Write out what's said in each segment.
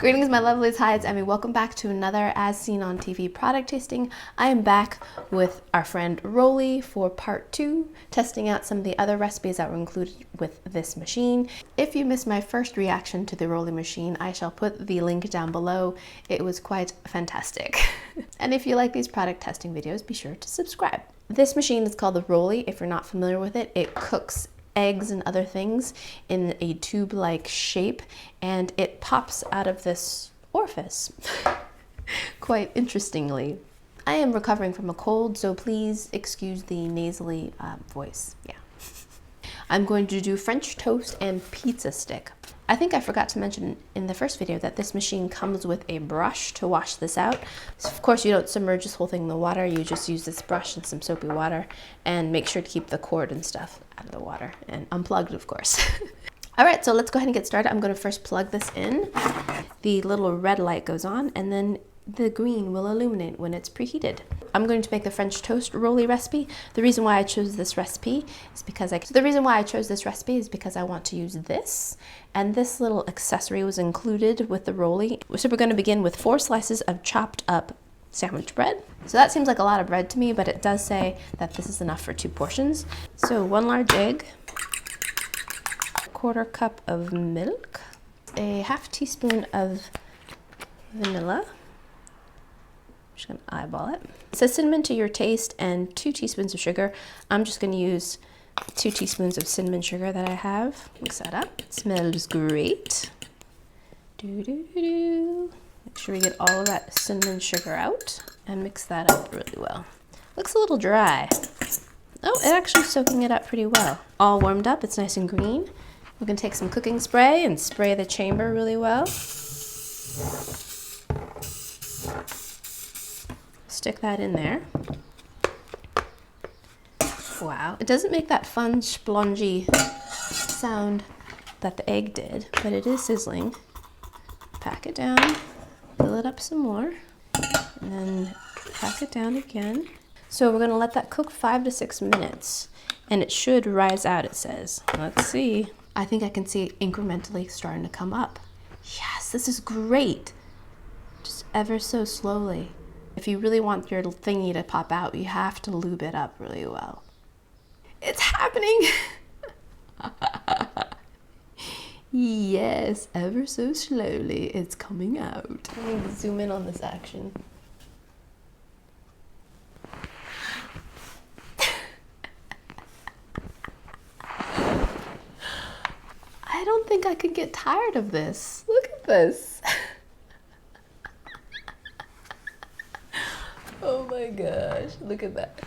Greetings, my lovelies. Hi, it's Emmy. Welcome back to another As Seen on TV product tasting. I am back with our friend Rollie for part 2, testing out some of the other recipes that were included with this machine. If you missed my first reaction to the Rollie machine, I shall put the link down below. It was quite fantastic. And if you like these product testing videos, be sure to subscribe. This machine is called the Rollie. If you're not familiar with it, it cooks eggs and other things in a tube-like shape, and it pops out of this orifice quite interestingly. I am recovering from a cold, so please excuse the nasally voice. Yeah. I'm going to do French toast and pizza stick. I think I forgot to mention in the first video that this machine comes with a brush to wash this out. So of course you don't submerge this whole thing in the water, you just use this brush and some soapy water, and make sure to keep the cord and stuff out of the water, and unplugged of course. Alright, so let's go ahead and get started. I'm going to first plug this in. The little red light goes on, and then the green will illuminate when it's preheated. I'm going to make the French toast Rollie recipe. The reason why I chose this recipe is because I want to use this, and this little accessory was included with the Rollie. So we're going to begin with 4 slices of chopped up sandwich bread. So that seems like a lot of bread to me, but it does say that this is enough for 2 portions. So 1 large egg, 1/4 cup of milk, a 1/2 teaspoon of vanilla. Just gonna eyeball it. It says cinnamon to your taste and 2 teaspoons of sugar. I'm just gonna use 2 teaspoons of cinnamon sugar that I have. Mix that up. It smells great. Make sure we get all of that cinnamon sugar out and mix that up really well. Looks a little dry. Oh, it's actually soaking it up pretty well. All warmed up, it's nice and green. We're gonna take some cooking spray and spray the chamber really well. Stick that in there. Wow, it doesn't make that fun splongy sound that the egg did, but it is sizzling. Pack it down, fill it up some more, and then pack it down again. So we're gonna let that cook 5 to 6 minutes, and it should rise out, it says. Let's see. I think I can see it incrementally starting to come up. Yes, this is great. Just ever so slowly. If you really want your thingy to pop out, you have to lube it up really well. It's happening! Yes, ever so slowly, it's coming out. Let me zoom in on this action. I don't think I could get tired of this. Look at this. Oh my gosh, look at that.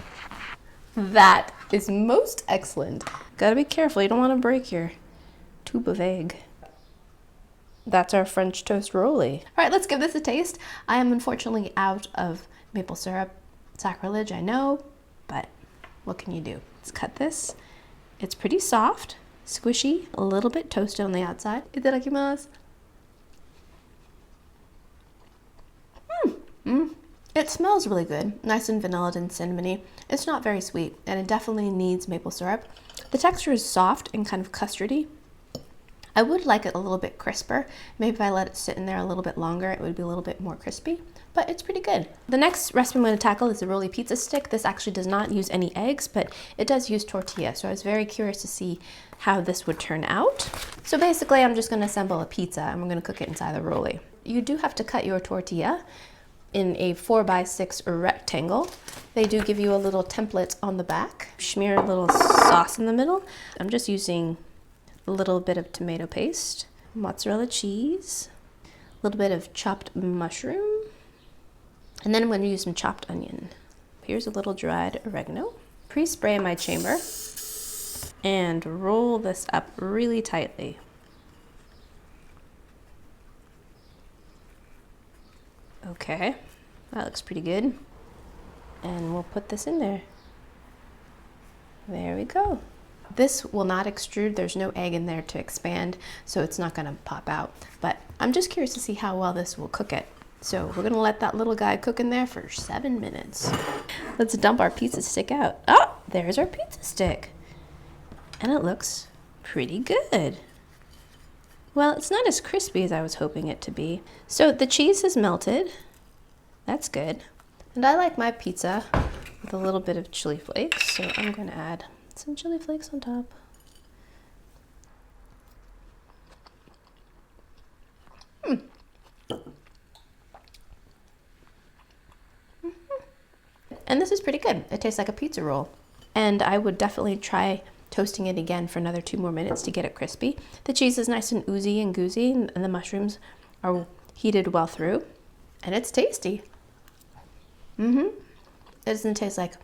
That is most excellent. Gotta be careful, you don't want to break your tube of egg. That's our French toast Rollie. All right, let's give this a taste. I am unfortunately out of maple syrup. Sacrilege, I know, but what can you do? Let's cut this. It's pretty soft, squishy, a little bit toasted on the outside. Itadakimasu. It smells really good, nice and vanilla and cinnamony. It's not very sweet, and it definitely needs maple syrup. The texture is soft and kind of custardy. I would like it a little bit crisper. Maybe if I let it sit in there a little bit longer, it would be a little bit more crispy, but it's pretty good. The next recipe I'm going to tackle is the Rollie pizza stick. This actually does not use any eggs, but it does use tortilla, so I was very curious to see how this would turn out. So basically, I'm just going to assemble a pizza, and we're going to cook it inside the Rollie. You do have to cut your tortilla in a 4x6 rectangle. They do give you a little template on the back. Smear a little sauce in the middle. I'm just using a little bit of tomato paste, mozzarella cheese, a little bit of chopped mushroom, and then I'm going to use some chopped onion. Here's a little dried oregano. Pre-spray my chamber and roll this up really tightly. Okay, that looks pretty good. And we'll put this in there. There we go. This will not extrude. There's no egg in there to expand, so it's not gonna pop out. But I'm just curious to see how well this will cook it. So we're gonna let that little guy cook in there for 7 minutes. Let's dump our pizza stick out. Oh, there's our pizza stick. And it looks pretty good. Well, it's not as crispy as I was hoping it to be. So the cheese has melted. That's good. And I like my pizza with a little bit of chili flakes, so I'm going to add some chili flakes on top. And this is pretty good. It tastes like a pizza roll. And I would definitely try toasting it again for another 2 more minutes to get it crispy. The cheese is nice and oozy and goozy, and the mushrooms are heated well through. And it's tasty. It doesn't taste like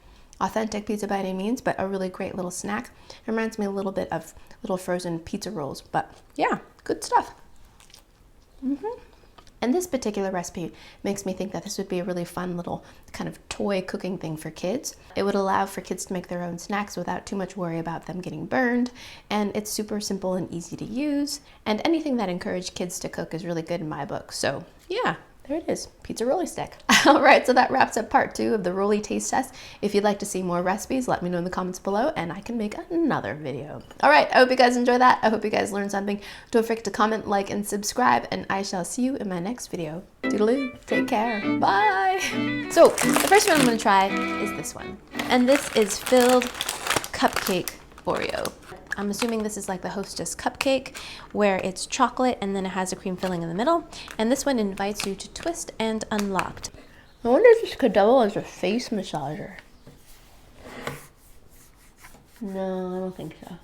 authentic pizza by any means, but a really great little snack. It reminds me a little bit of little frozen pizza rolls, but yeah, good stuff. And this particular recipe makes me think that this would be a really fun little kind of toy cooking thing for kids. It would allow for kids to make their own snacks without too much worry about them getting burned. And it's super simple and easy to use. And anything that encourages kids to cook is really good in my book. So yeah, there it is, pizza Rollie stick. All right, so that wraps up part 2 of the Rollie taste test. If you'd like to see more recipes, let me know in the comments below and I can make another video. All right, I hope you guys enjoy that. I hope you guys learned something. Don't forget to comment, like, and subscribe, and I shall see you in my next video. Toodaloo, take care, bye. So the first one I'm gonna try is this one. And this is filled cupcake Oreo. I'm assuming this is like the Hostess cupcake where it's chocolate and then it has a cream filling in the middle. And this one invites you to twist and unlock. I wonder if this could double as a face massager. No, I don't think so.